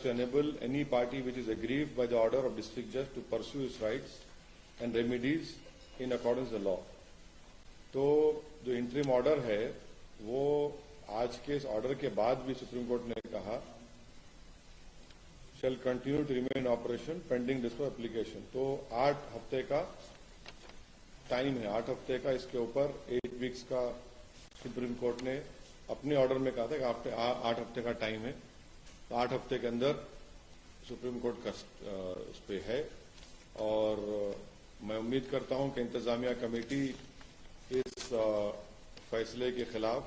to enable any party which is aggrieved by the order of district judge to pursue its rights and remedies in accordance with the law. तो जो interim order है वो आज के इस order के बाद भी सुप्रीम कोर्ट ने कहा shall continue to remain in operation pending disposal application. तो 8 हफ्ते का टाइम है, 8 हफ्ते का इसके ऊपर 8 वीक्स का सुप्रीम कोर्ट ने अपने ऑर्डर में कहा था कि 8 हफ्ते का टाइम है, तो 8 हफ्ते के अंदर सुप्रीम कोर्ट का उस पे है। और मैं उम्मीद करता हूं कि इंतजामिया कमेटी इस फैसले के खिलाफ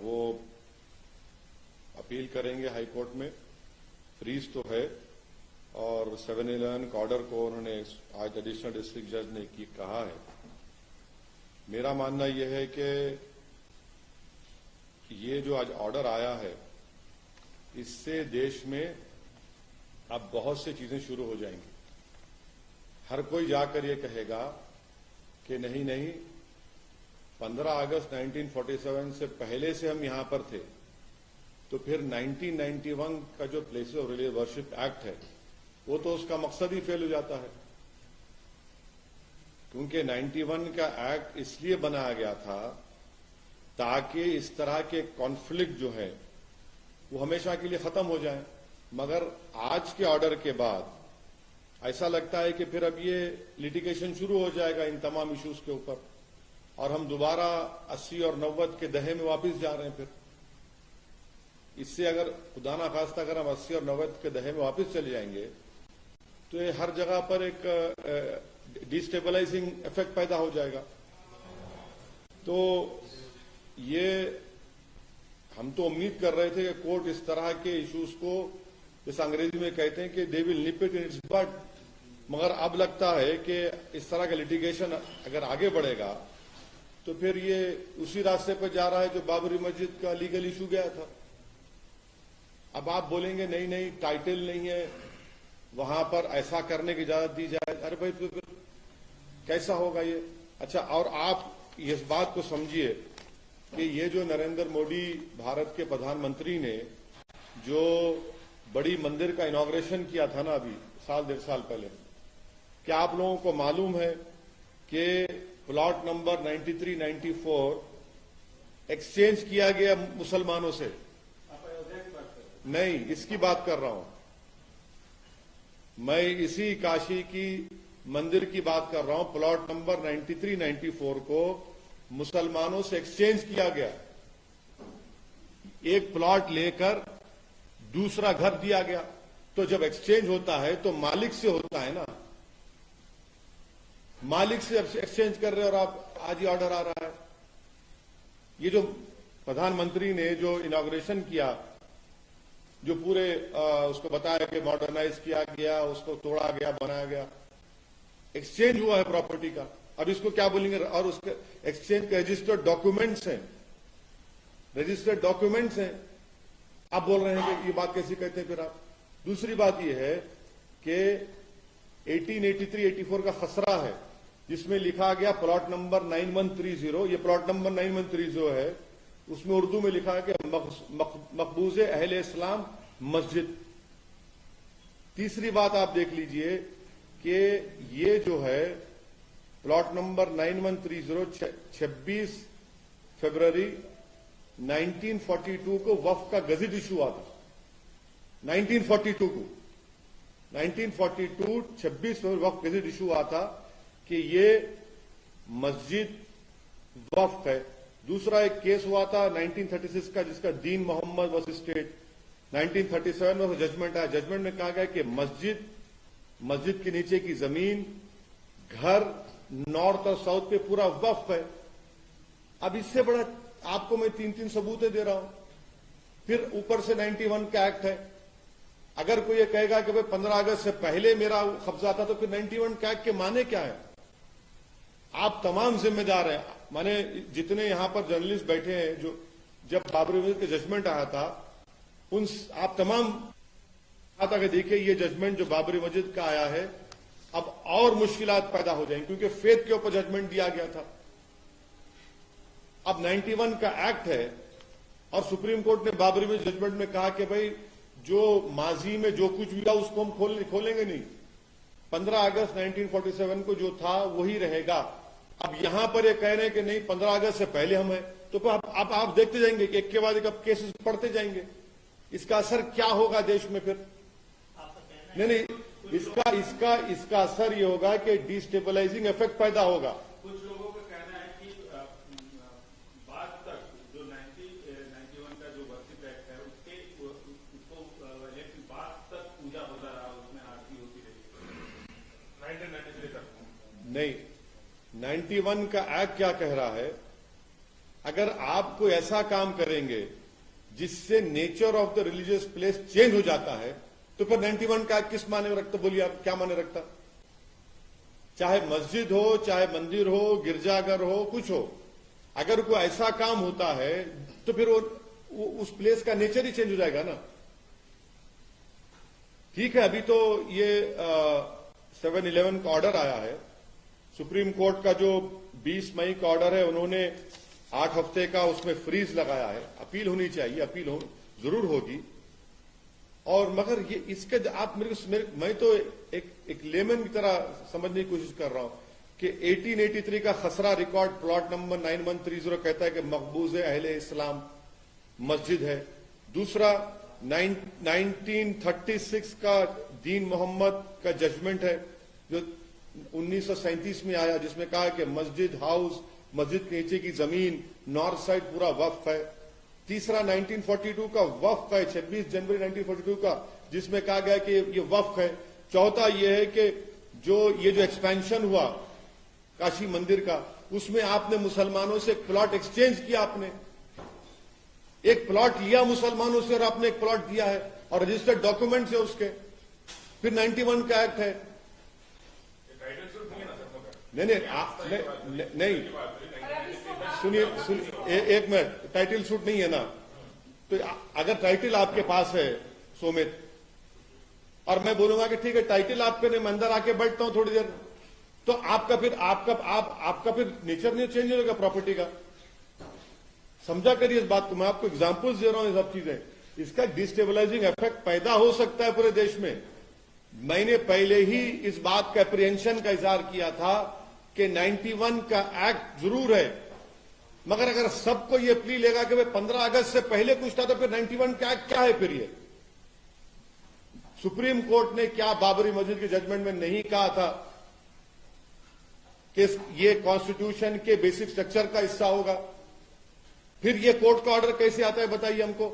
वो अपील करेंगे हाई कोर्ट में। फ्रीज तो है और 711 का ऑर्डर को उन्होंने आज एडिशनल डिस्ट्रिक्ट जज ने कहा है। मेरा मानना यह है कि ये जो आज ऑर्डर आया है इससे देश में अब बहुत सी चीजें शुरू हो जाएंगी। हर कोई जाकर ये कहेगा कि नहीं नहीं 15 अगस्त 1947 से पहले से हम यहां पर थे, तो फिर 1991 का जो places of religious worship act है वो तो उसका मकसद ही फेल हो जाता है, क्योंकि 91 का एक्ट इसलिए बनाया गया था ताकि इस तरह के कॉन्फ्लिक्ट जो है वो हमेशा के लिए खत्म हो जाए। मगर आज के ऑर्डर के बाद ऐसा लगता है कि फिर अब ये लिटिगेशन शुरू हो जाएगा इन तमाम इश्यूज के ऊपर और हम दोबारा 80 और 90 के दहे में वापस जा रहे हैं। फिर इससे अगर खुदा ना खास्ता अगर हम 80 और 90 के दहे में वापस चले जाएंगे तो ये हर जगह पर एक डिस्टेबलाइजिंग इफेक्ट पैदा हो जाएगा। तो ये हम तो उम्मीद कर रहे थे कि कोर्ट इस तरह के इश्यूज को, जैसे अंग्रेजी में कहते हैं कि they will nib it in it's but, मगर अब लगता है कि इस तरह का लिटिगेशन अगर आगे बढ़ेगा तो फिर ये उसी रास्ते पर जा रहा है जो बाबरी मस्जिद का लीगल इशू गया था। अब आप बोलेंगे नहीं नहीं टाइटल नहीं है, वहां पर ऐसा करने की इजाजत दी जाए। अरे भाई तो फिर कैसा होगा ये? अच्छा, और आप इस बात को समझिए कि ये जो नरेंद्र मोदी भारत के प्रधानमंत्री ने जो बड़ी मंदिर का इनॉग्रेशन किया था ना अभी साल 1.5 साल पहले, क्या आप लोगों को मालूम है कि प्लॉट नंबर 93, 94 एक्सचेंज किया गया मुसलमानों से? नहीं, इसकी बात कर रहा हूं मैं, इसी काशी की मंदिर की बात कर रहा हूं। प्लॉट नंबर 93, 94 को मुसलमानों से एक्सचेंज किया गया। एक प्लॉट लेकर दूसरा घर दिया गया। तो जब एक्सचेंज होता है तो मालिक से होता है ना, मालिक से एक्सचेंज कर रहे हो और आप आज ही ऑर्डर आ रहा है। ये जो प्रधानमंत्री ने जो इनॉग्रेशन किया, जो पूरे उसको बताया कि मॉडर्नाइज किया गया, उसको तोड़ा गया, बनाया गया, एक्सचेंज हुआ है प्रॉपर्टी का। अब इसको क्या बोलेंगे? और उसके एक्सचेंज के रजिस्टर्ड डॉक्यूमेंट्स हैं, रजिस्टर्ड डॉक्यूमेंट्स हैं। आप बोल रहे हैं कि ये बात कैसी कहते हैं फिर आप? दूसरी बात ये है कि 1883-84 का खसरा है जिसमें लिखा गया प्लॉट नंबर 9130, ये प्लॉट नंबर 9130 है, उसमें उर्दू में लिखा है कि मकबूज अहले इस्लाम मस्जिद। तीसरी बात आप देख लीजिए कि ये जो है प्लॉट नंबर 9130 26 फरवरी 1942 को वक्फ का गजट इशू हुआ था। 1942 को 1942 26 फरवरी वक्फ गजट इशू हुआ था कि ये मस्जिद वक्फ है। दूसरा एक केस हुआ था 1936 का जिसका दीन मोहम्मद वर्सेस स्टेट, 1937 में जजमेंट आया। जजमेंट में कहा गया कि मस्जिद के नीचे की जमीन, घर नॉर्थ और साउथ पे पूरा वक्फ है। अब इससे बड़ा आपको मैं 3 सबूतें दे रहा हूं। फिर ऊपर से 91 का एक्ट है। अगर कोई ये कहेगा कि भाई 15 अगस्त से पहले मेरा कब्जा था तो फिर 91 का एक्ट के माने क्या है? आप तमाम जिम्मेदार हैं। माने जितने यहां पर जर्नलिस्ट बैठे हैं, जो जब बाबरी मस्जिद का जजमेंट आया था, उन आप तमाम आता कि देखिए ये जजमेंट जो बाबरी मस्जिद का आया है अब और मुश्किलात पैदा हो जाएंगी, क्योंकि फेथ के ऊपर जजमेंट दिया गया था। अब 91 का एक्ट है और सुप्रीम कोर्ट ने बाबरी मस्जिद जजमेंट में कहा कि भाई जो माजी में जो कुछ भी था उसको हम खोलेंगे नहीं। 15 अगस्त 1947 को जो था वही रहेगा। अब यहां पर ये कह रहे हैं कि नहीं 15 अगस्त से पहले हम है, तो आप देखते जाएंगे कि एक के बाद एक अब केसेस पढ़ते जाएंगे। इसका असर क्या होगा देश में फिर? नहीं, इसका असर ये होगा कि डिस्टेबलाइजिंग इफेक्ट पैदा होगा। कुछ लोगों का कहना है कि बाद तक जो 91 का जो वर्षिप एक्ट है उसको इलेक्शन बाद तक पूजा होता रहा, उसमें आरती होती रही 1993 तक। नहीं, 91 का एक्ट क्या कह रहा है, अगर आप कोई ऐसा काम करेंगे जिससे nature of the religious place change हो जाता है तो फिर 91 का एक्ट किस माने में रखता? बोलिए आप क्या माने रखता? चाहे मस्जिद हो, चाहे मंदिर हो, गिरजाघर हो, कुछ हो, अगर कोई ऐसा काम होता है तो फिर वो उस प्लेस का नेचर ही चेंज हो जाएगा ना। ठीक है, अभी तो ये 7/11 का ऑर्डर आया है, सुप्रीम कोर्ट का जो 20 मई का ऑर्डर है, उन्होंने 8 हफ्ते का उसमें फ्रीज लगाया है। अपील होनी चाहिए, अपील जरूर होगी। और मगर ये इसके आप मैं तो एक लेमन की तरह समझने की कोशिश कर रहा हूं कि 1883 का खसरा रिकॉर्ड प्लॉट नंबर 9130 कहता है कि मकबूज अहले इस्लाम मस्जिद है। दूसरा 1936 का दीन मोहम्मद का जजमेंट है जो 1937 में आया, जिसमें कहा कि मस्जिद हाउस, मस्जिद के नीचे की जमीन, नॉर्थ साइड पूरा वक्फ है। तीसरा 1942 का वक्फ है, 26 जनवरी 1942 का, जिसमें कहा गया कि ये वक्फ है। चौथा ये है कि जो एक्सपेंशन हुआ काशी मंदिर का, उसमें आपने मुसलमानों से एक प्लॉट एक्सचेंज किया, आपने एक प्लॉट लिया मुसलमानों से और आपने एक प्लॉट दिया है और रजिस्टर्ड डॉक्यूमेंट्स है उसके। फिर 91 का एक्ट है। नहीं, सुनिए एक मिनट, टाइटल सूट नहीं है ना। तो अगर टाइटल आपके पास है सोमित, और मैं बोलूंगा कि ठीक है टाइटल आपके नहीं, मैं अंदर आके बैठता हूं थोड़ी देर, तो आपका फिर नेचर नहीं चेंज होगा प्रॉपर्टी का। समझा करिए इस बात को, मैं आपको एग्जांपल्स दे रहा हूं। ये सब चीजें, इसका डिस्टेबलाइजिंग इफेक्ट पैदा हो सकता है पूरे देश में। मैंने पहले ही इस बात का अप्रीहेंशन का इजहार किया था कि 91 का एक्ट जरूर है, मगर अगर सबको ये प्ली लेगा कि भाई 15 अगस्त से पहले कुछ था, तो फिर 91 का एक्ट क्या है? फिर ये सुप्रीम कोर्ट ने क्या बाबरी मस्जिद के जजमेंट में नहीं कहा था कि ये कॉन्स्टिट्यूशन के बेसिक स्ट्रक्चर का हिस्सा होगा? फिर ये कोर्ट का ऑर्डर कैसे आता है बताइए हमको?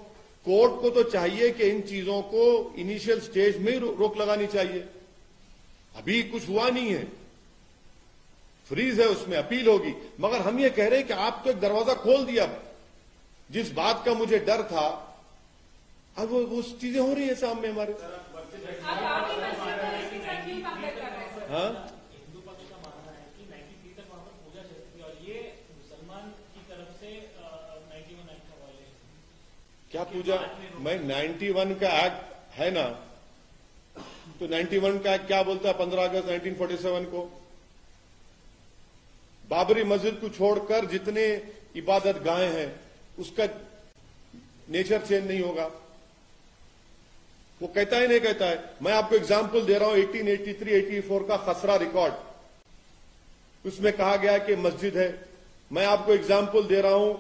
कोर्ट को तो चाहिए कि इन चीजों को इनिशियल स्टेज में ही रोक लगानी चाहिए। अभी कुछ हुआ नहीं है, फ्रीज है, उसमें अपील होगी। मगर हम ये कह रहे हैं कि आप तो एक दरवाजा खोल दिया। जिस बात का मुझे डर था, अब वो चीजें हो रही है सामने हमारे। हाँ, हिंदू पक्ष का मानना है कि 93 तक वहां पर पूजा चलती थी और ये मुसलमान की तरफ से 91 एक्ट का वायलेशन। क्या पूजा? मैं 91 का एक्ट है ना, तो 91 का एक्ट क्या बोलता है? 15 अगस्त 1947 को बाबरी मस्जिद को छोड़कर जितने इबादत गाहें हैं उसका नेचर चेंज नहीं होगा। वो कहता ही नहीं कहता है। मैं आपको एग्जाम्पल दे रहा हूं 1883-84 का खसरा रिकॉर्ड, उसमें कहा गया कि मस्जिद है। मैं आपको एग्जाम्पल दे रहा हूं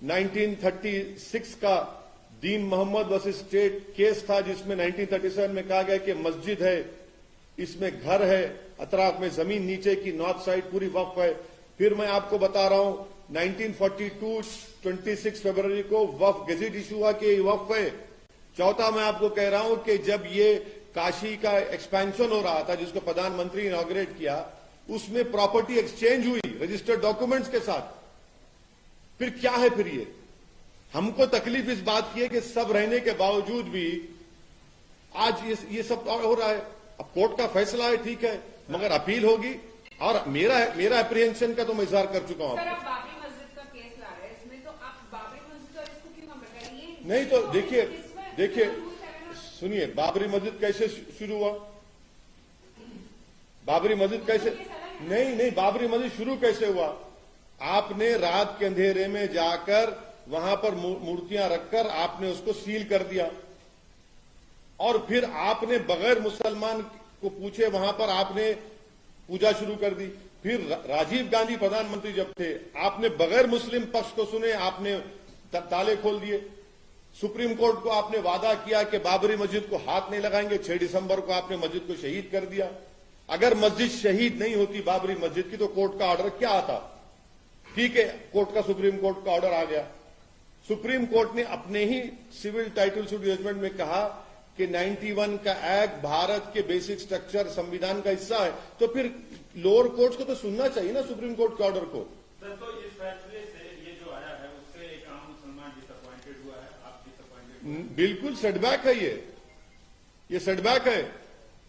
1936 का दीन मोहम्मद वर्सेस स्टेट केस था, जिसमें 1937 में कहा गया कि मस्जिद है, इसमें घर है, अतराफ में जमीन नीचे की नॉर्थ साइड पूरी वक्फ है। फिर मैं आपको बता रहा हूं 1942 26 फरवरी को वक्फ गेजेट इशू हुआ कि वक्फ है। चौथा मैं आपको कह रहा हूं कि जब ये काशी का एक्सपेंशन हो रहा था, जिसको प्रधानमंत्री ने इनॉग्रेट किया, उसमें प्रॉपर्टी एक्सचेंज हुई रजिस्टर्ड डॉक्यूमेंट्स के साथ। फिर क्या है? फिर ये हमको तकलीफ इस बात की है कि सब रहने के बावजूद भी आज ये सब हो रहा है। अब कोर्ट का फैसला है, ठीक है, मगर अपील होगी। और मेरा अप्रीहेंशन का तो मैं इजहार कर चुका हूं। सर, आप बाबरी मस्जिद का केस ला रहे हैं, इसमें तो आप बाबरी मस्जिद और इसको क्यों हम बता रहे हैं? नहीं तो देखिए सुनिए, बाबरी मस्जिद कैसे शुरू हुआ? बाबरी मस्जिद कैसे नहीं, बाबरी मस्जिद शुरू कैसे हुआ? आपने रात के अंधेरे में जाकर वहां पर मूर्तियां रखकर आपने उसको सील कर दिया। और फिर आपने बगैर मुसलमान को पूछे वहां पर आपने पूजा शुरू कर दी। फिर राजीव गांधी प्रधानमंत्री जब थे, आपने बगैर मुस्लिम पक्ष को सुने आपने ताले खोल दिए। सुप्रीम कोर्ट को आपने वादा किया कि बाबरी मस्जिद को हाथ नहीं लगाएंगे, 6 दिसंबर को आपने मस्जिद को शहीद कर दिया। अगर मस्जिद शहीद नहीं होती बाबरी मस्जिद की तो कोर्ट का ऑर्डर क्या आता? ठीक है, कोर्ट का सुप्रीम कोर्ट का ऑर्डर आ गया। सुप्रीम कोर्ट ने अपने ही सिविल टाइटल सूट जजमेंट में कहा कि 91 का एक्ट भारत के बेसिक स्ट्रक्चर संविधान का हिस्सा है, तो फिर लोअर कोर्ट्स को तो सुनना चाहिए ना सुप्रीम कोर्ट के ऑर्डर को। सर, तो इस फैसले से ये जो आया है उससे एक आम मुसलमान डिसअपॉइंटेड हुआ है, आप डिसअपॉइंटेड? बिल्कुल सेटबैक है ये सेटबैक है।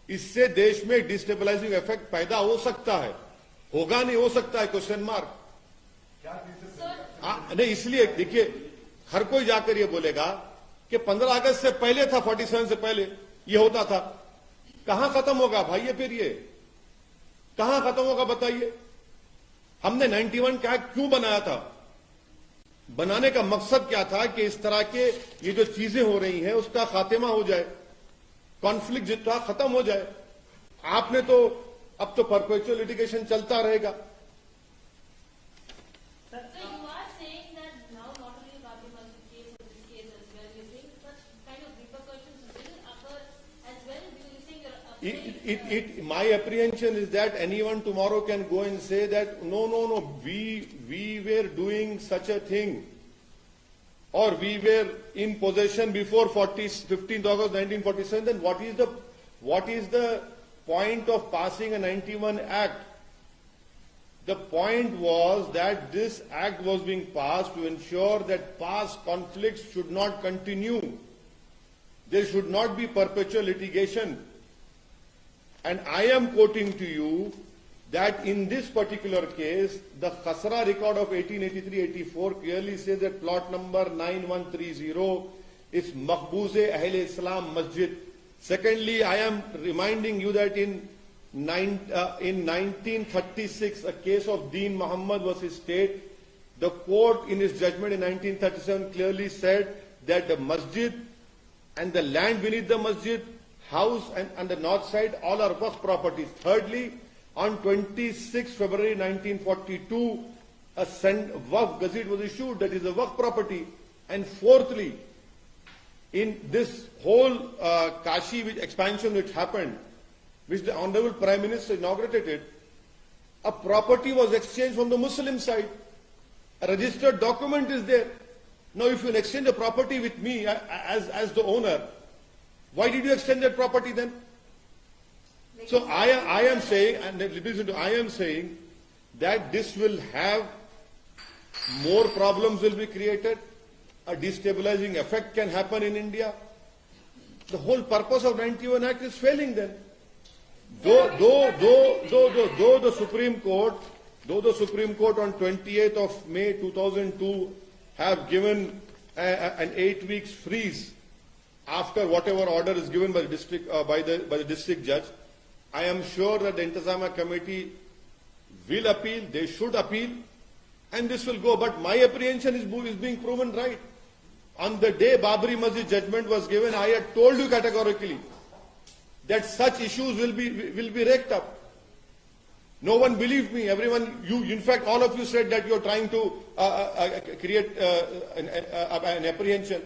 इससे देश में डिस्टेबलाइजिंग इफेक्ट पैदा हो सकता है, होगा नहीं हो सकता है, क्वेश्चन मार्क। नहीं, इसलिए देखिए हर कोई जाकर ये बोलेगा कि 15 अगस्त से पहले था, 47 से पहले ये होता था। कहां खत्म होगा भाई ये? फिर ये कहां खत्म होगा बताइए? हमने 91 का एक्ट क्यों बनाया था? बनाने का मकसद क्या था कि इस तरह के ये जो चीजें हो रही हैं उसका खात्मा हो जाए, कॉन्फ्लिक्ट जितना खत्म हो जाए। आपने तो अब तो परपेचुअल लिटिगेशन चलता रहेगा। My apprehension is that anyone tomorrow can go and say that no, we were doing such a thing, or we were in possession before 15th August 1947. Then what is the point of passing a 91 Act? The point was that this act was being passed to ensure that past conflicts should not continue. There should not be perpetual litigation. And I am quoting to you that in this particular case, the Khasra record of 1883-84 clearly says that plot number 9130 is Maqbooze Ahl Islam Masjid. Secondly, I am reminding you that in 1936, a case of Deen Muhammad versus State, the court in its judgment in 1937 clearly said that the masjid and the land beneath the masjid, house and the north side, all are waqf properties. Thirdly, on 26 February 1942, a waqf gazette was issued, that is a waqf property. And fourthly, in this whole Kashi expansion which happened, which the Honorable Prime Minister inaugurated it, a property was exchanged from the Muslim side. A registered document is there. Now if you exchange a property with me as the owner, why did you exchange that property then? So I am saying, and listen to, I am saying that this will have more problems will be created. A destabilizing effect can happen in India. The whole purpose of 91 Act is failing then. Though the Supreme Court on 28th of May 2002 have given an 8 weeks freeze after whatever order is given by the district by the district judge, I am sure that the Intizamiya Committee will appeal. They should appeal, and this will go. But my apprehension is being proven right. On the day Babri Masjid judgment was given, I had told you categorically that such issues will be raked up. No one believed me. Everyone, in fact, all of you said that you are trying to create an apprehension.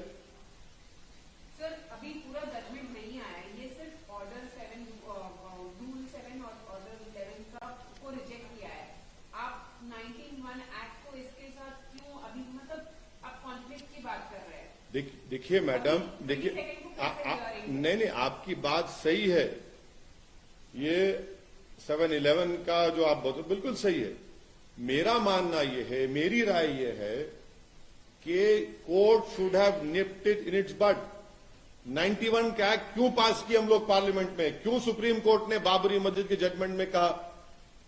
Sir, अभी पूरा judgment नहीं आया है. ये सिर्फ order 7, rule 7 और order 11 का को reject किया है. आप 19(1) Act को इसके साथ क्यों अभी मतलब आप conflict की बात कर रहे हैं? देखिए मैडम, देखिए नहीं, आपकी बात सही है। ये 7/11 का जो आप बोलते बिल्कुल सही है। मेरा मानना ये है, मेरी राय ये है कि court should have nipped it in its bud. 91 का एक्ट क्यों पास किया हम लोग पार्लियामेंट में? क्यों सुप्रीम कोर्ट ने बाबरी मस्जिद के जजमेंट में कहा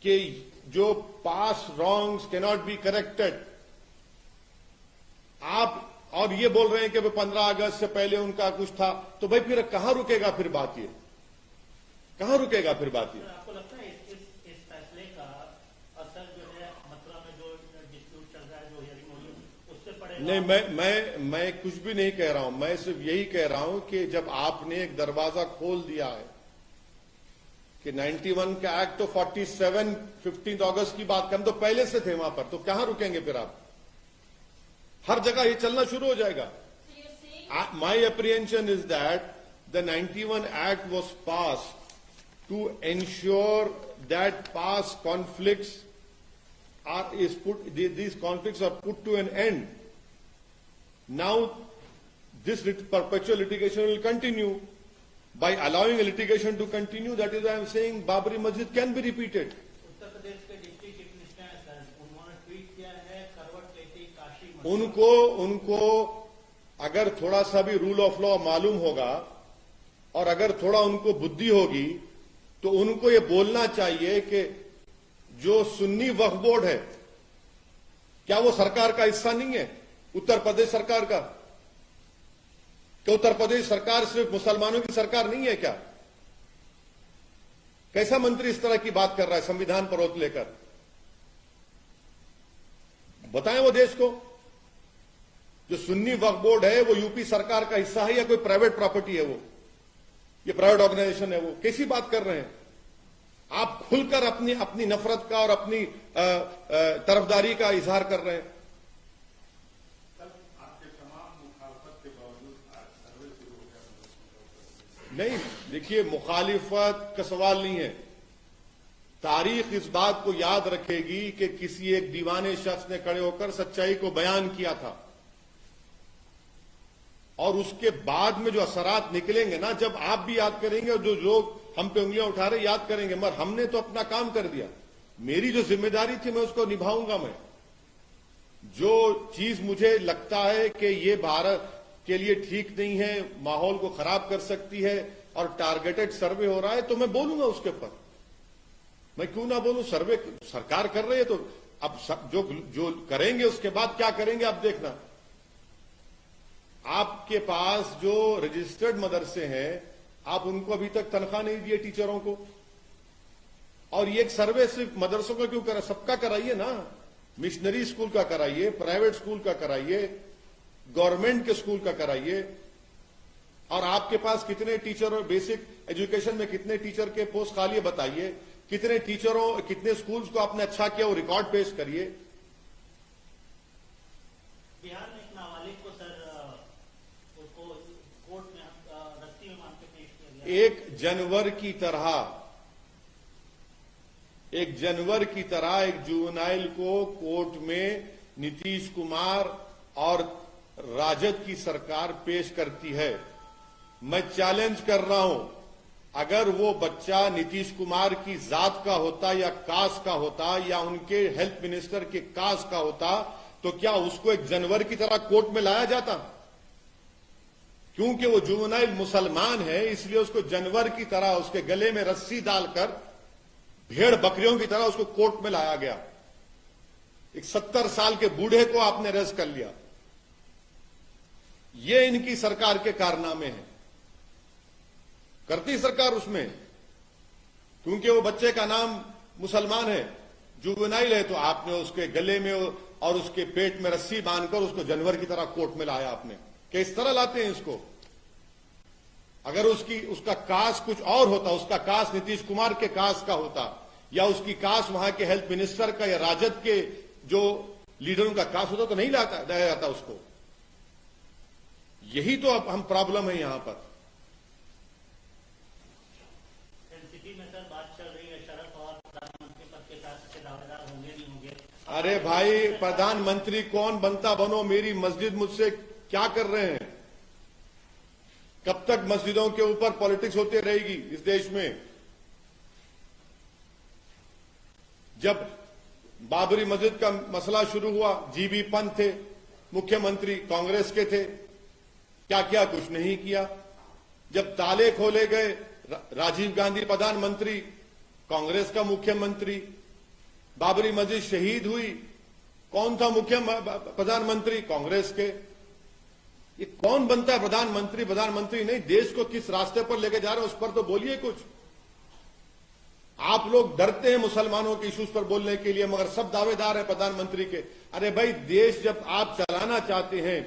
कि जो past wrongs can not be corrected? आप और ये बोल रहे हैं कि 15 अगस्त से पहले उनका कुछ था, तो भाई फिर कहां रुकेगा फिर बात? ये कहां रुकेगा फिर बात? ये आपको लगता है इस फैसले का असर जो है मथुरा में जो डिस्प्यूट चल रहा है, जो हियरिंग हो रही है, उससे पड़ेगा? पड़ेगा? नहीं, मैं कुछ भी नहीं कह रहा हूं। मैं सिर्फ यही कह रहा हूं कि जब आपने एक दरवाजा खोल दिया है कि 91 का एक्ट तो 47 15 अगस्त की बात हम तो पहले से थे वहां पर, तो कहां रुकेंगे फिर आप? हर जगह ये चलना शुरू हो जाएगा। My apprehension is that the 91 act was passed to ensure that past conflicts these conflicts are put to an end. Now, this perpetual litigation will continue. By allowing a litigation to continue, that is why I am saying Babri Masjid can be repeated. Uttar Pradesh के deputy chief minister हैं sir, उन्होंने tweet किया है करवट लेते काशी मस्जिद। उनको अगर थोड़ा सा भी रूल ऑफ लॉ मालूम होगा और अगर थोड़ा उनको बुद्धि होगी तो उनको ये बोलना चाहिए कि जो सुन्नी वक्फ बोर्ड है, क्या वो सरकार का हिस्सा नहीं है? उत्तर प्रदेश सरकार का? क्या उत्तर प्रदेश सरकार सिर्फ मुसलमानों की सरकार नहीं है क्या? कैसा मंत्री इस तरह की बात कर रहा है संविधान पर रोक लेकर? बताएं वो देश को। जो सुन्नी वक्फ बोर्ड है वो यूपी सरकार का हिस्सा है या कोई प्राइवेट प्रॉपर्टी है? वो ये प्राइवेट ऑर्गेनाइजेशन है? वो कैसी बात कर रहे हैं आप? खुलकर अपनी नफरत का और अपनी तरफदारी का इजहार कर रहे हैं। आपके तमाम मुखालफत के बावजूद आज सर्वे शुरू हो गया। नहीं, देखिए, मुखालिफत का सवाल नहीं है। तारीख इस बात को याद रखेगी कि किसी एक दीवाने शख्स ने खड़े होकर सच्चाई को बयान किया था और उसके बाद में जो असरात निकलेंगे ना, जब आप भी याद करेंगे और जो लोग हम पे उंगलियां उठा रहे याद करेंगे, मगर हमने तो अपना काम कर दिया। मेरी जो जिम्मेदारी थी मैं उसको निभाऊंगा। मैं जो चीज मुझे लगता है कि ये भारत के लिए ठीक नहीं है, माहौल को खराब कर सकती है और टारगेटेड सर्वे हो रहा है, तो मैं बोलूंगा उसके ऊपर। मैं क्यों ना बोलूं? सर्वे सरकार कर रही है तो अब जो करेंगे उसके बाद क्या करेंगे आप देखना। आपके पास जो रजिस्टर्ड मदरसे हैं, आप उनको अभी तक तनख्वाह नहीं दिए टीचरों को, और ये एक सर्वे सिर्फ मदरसों का क्यों करा? सबका कराइए ना। मिशनरी स्कूल का कराइए, प्राइवेट स्कूल का कराइए, गवर्नमेंट के स्कूल का कराइए। और आपके पास कितने टीचर और बेसिक एजुकेशन में कितने टीचर के पोस्ट खाली है बताइए। कितने टीचरों, कितने स्कूल्स को आपने अच्छा किया वो रिकॉर्ड पेश करिए। बिहार में एक नाबालिग को सर उसको कोर्ट में रस्सी में बांध के पेश किया गया। 1 जनवरी की तरह एक जुवेनाइल को कोर्ट में नीतीश कुमार और राजद की सरकार पेश करती है। मैं चैलेंज कर रहा हूं, अगर वो बच्चा नीतीश कुमार की जात का होता या कास्ट का होता या उनके हेल्थ मिनिस्टर के कास्ट का होता, तो क्या उसको 1 जनवरी की तरह कोर्ट में लाया जाता? क्योंकि वो जुवेनाइल मुसलमान है, इसलिए उसको जनवरी की तरह उसके गले में रस्सी डालकर भेड़ बकरियों की तरह उसको कोर्ट में लाया गया। एक 70 साल के बूढ़े को आपने अरेस्ट कर लिया। ये इनकी सरकार के कारनामे हैं। करती सरकार उसमें, क्योंकि वो बच्चे का नाम मुसलमान है, जुवेनाइल है, तो आपने उसके गले में और उसके पेट में रस्सी बांधकर उसको जानवर की तरह कोर्ट में लाया आपने। किस तरह लाते हैं इसको? अगर उसका कास्ट कुछ और होता, उसका कास्ट नीतीश कुमार के कास्ट का होता, या उसकी कास्ट वहां के हेल्थ मिनिस्टर का या राजद के जो लीडरों का कास्ट होता, तो नहीं लाया जाता उसको। यही तो अब हम प्रॉब्लम है यहां पर। एनसीपी में सर बात चल रही है, शरद पवार प्रधानमंत्री पद के साथ दावेदार होंगे नहीं होंगे? अरे भाई, प्रधानमंत्री कौन बनता बनो, मेरी मस्जिद मुझसे क्या कर रहे हैं? कब तक मस्जिदों के ऊपर पॉलिटिक्स होती रहेगी इस देश में? जब बाबरी मस्जिद का मसला शुरू हुआ, जीबी पंत थे मुख्यमंत्री, कांग्रेस के थे, क्या किया? कुछ नहीं किया। जब ताले खोले गए, राजीव गांधी प्रधानमंत्री, कांग्रेस का मुख्यमंत्री। बाबरी मस्जिद शहीद हुई, कौन था मुख्य प्रधानमंत्री? कांग्रेस के। ये कौन बनता है प्रधानमंत्री? प्रधानमंत्री नहीं, देश को किस रास्ते पर लेके जा रहे हैं उस पर तो बोलिए कुछ। आप लोग डरते हैं मुसलमानों के इश्यूज पर बोलने के लिए, मगर सब दावेदार हैं प्रधानमंत्री के। अरे भाई, देश जब आप चलाना चाहते हैं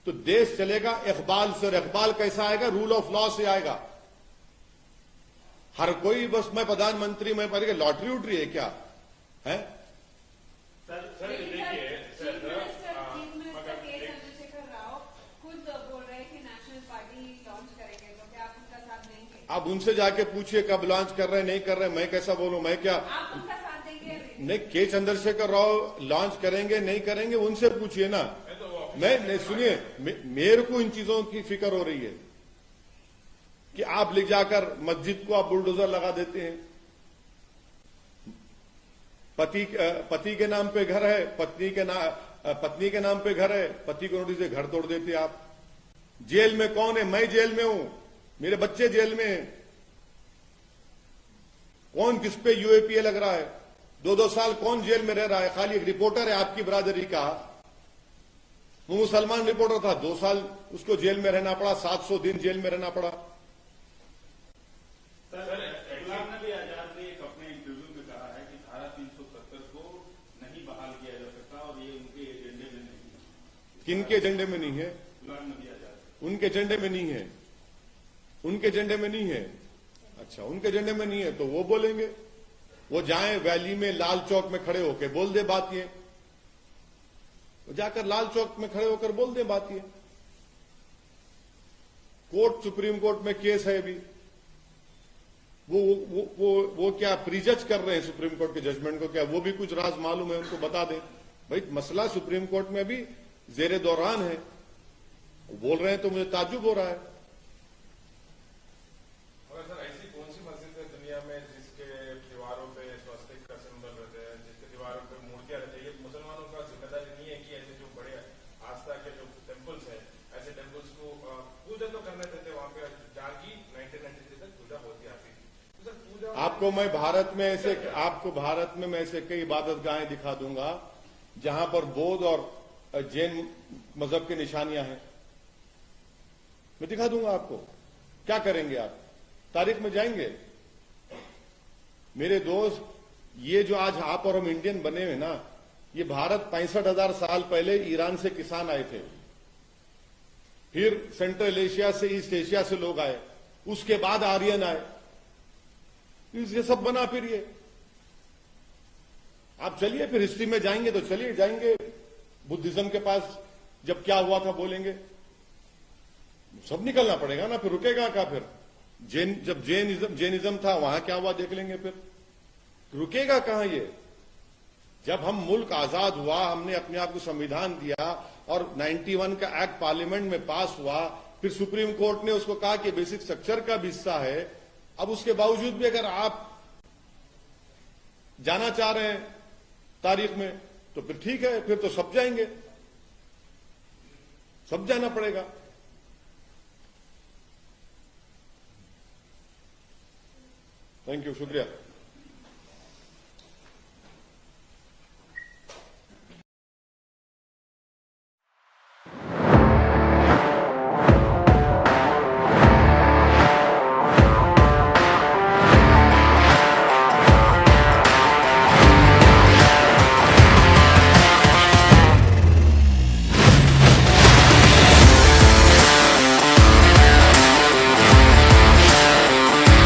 तो देश चलेगा इकबाल से, और इकबाल कैसा आएगा? रूल ऑफ लॉ से आएगा। हर कोई बस मैं प्रधानमंत्री, मैं पर लॉटरी उटरी है क्या है? सर लेकिन देखिए चीफ मिनिस्टर के चंद्रशेखर राव खुद बोल रहे हैं कि नेशनल पार्टी लॉन्च करेंगे, तो क्या आप उनका साथ देंगे? आप उनसे जाके पूछिए कब लॉन्च कर रहे हैं, नहीं कर रहे हैं। मैं कैसा बोलूं? मैं क्या आप उनका साथ देंगे या नहीं? नहीं, के चंद्रशेखर राव लॉन्च करेंगे नहीं करेंगे उनसे पूछिए ना। मैं सुनिए, मेरे को इन चीजों की फिक्र हो रही है कि आप ले जाकर मस्जिद को आप बुलडोजर लगा देते हैं। पति के नाम पे घर है, पत्नी के नाम पे घर है, पति को नोटिस से घर तोड़ देते आप। जेल में कौन है? मैं जेल में हूं, मेरे बच्चे जेल में हैं। कौन किस पे यूएपीए लग रहा है? 2-2 साल कौन जेल में रह रहा है? खाली एक रिपोर्टर है आपकी बरादरी का, वो मुसलमान रिपोर्टर था, 2 साल उसको जेल में रहना पड़ा, 700 दिन जेल में रहना पड़ा। सर गुलाम नबी आजाद ने एक अपने इंटरव्यू में कहा है कि धारा 370 को नहीं बहाल किया जा सकता और ये उनके एजेंडे में नहीं है। किनके एजेंडे में नहीं है? गुलाम नबी आजाद उनके एजेंडे में नहीं है। उनके एजेंडे में नहीं है। अच्छा, उनके एजेंडे में नहीं है तो वो बोलेंगे, वो जाएं वैली में लाल चौक में खड़े होकर बोल दे बात ये, वो जाकर लाल चौक में खड़े होकर बोल दे बात ये। कोर्ट, सुप्रीम कोर्ट में केस है अभी, वो क्या प्रीजज कर रहे हैं सुप्रीम कोर्ट के जजमेंट को? क्या वो भी कुछ राज मालूम है उनको? बता दें भाई, मसला सुप्रीम कोर्ट में अभी जेरे दौरान है, बोल रहे हैं तो मुझे ताज्जुब हो रहा है। सर, ऐसी कौन सी मस्जिद है दुनिया में जिसके दीवारों पे स्वस्तिक का सिंबल रहते हैं, जिसके दीवारों पे मूर्तियां रहती है? ये मुसलमानों का जिम्मेदारी नहीं है कि ऐसे जो बड़े आस्था के जो टेम्पल्स हैं, ऐसे टेम्पल्स को पूजा तो करने देते वहां पे, जहाँ की 1993 तक पूजा होती आती थी। तो सर पूजा आपको भारत में मैं ऐसे कई इबादत गाहें दिखा दूंगा जहां पर बौद्ध और जैन मजहब की निशानियां हैं। मैं दिखा दूंगा आपको। क्या करेंगे आप? तारीख में जाएंगे? मेरे दोस्त, ये जो आज आप और हम इंडियन बने हुए ना, ये भारत 65,000 साल पहले ईरान से किसान आए थे, फिर सेंट्रल एशिया से, ईस्ट एशिया से लोग आए, उसके बाद आर्यन आए, ये सब बना। फिर ये आप चलिए, फिर हिस्ट्री में जाएंगे तो चलिए, जाएंगे बुद्धिज्म के पास, जब क्या हुआ था बोलेंगे, सब निकलना पड़ेगा ना, फिर रुकेगा क्या? फिर जब जैनिज्म था वहां क्या हुआ देख लेंगे, फिर रुकेगा कहां ये? जब हम मुल्क आजाद हुआ, हमने अपने आप को संविधान दिया और 91 का एक्ट पार्लियामेंट में पास हुआ, फिर सुप्रीम कोर्ट ने उसको कहा कि बेसिक स्ट्रक्चर का भी हिस्सा है। अब उसके बावजूद भी अगर आप जाना चाह रहे हैं तारीख में तो फिर ठीक है, फिर तो सब जाएंगे, सब जाना पड़ेगा। थैंक यू, शुक्रिया।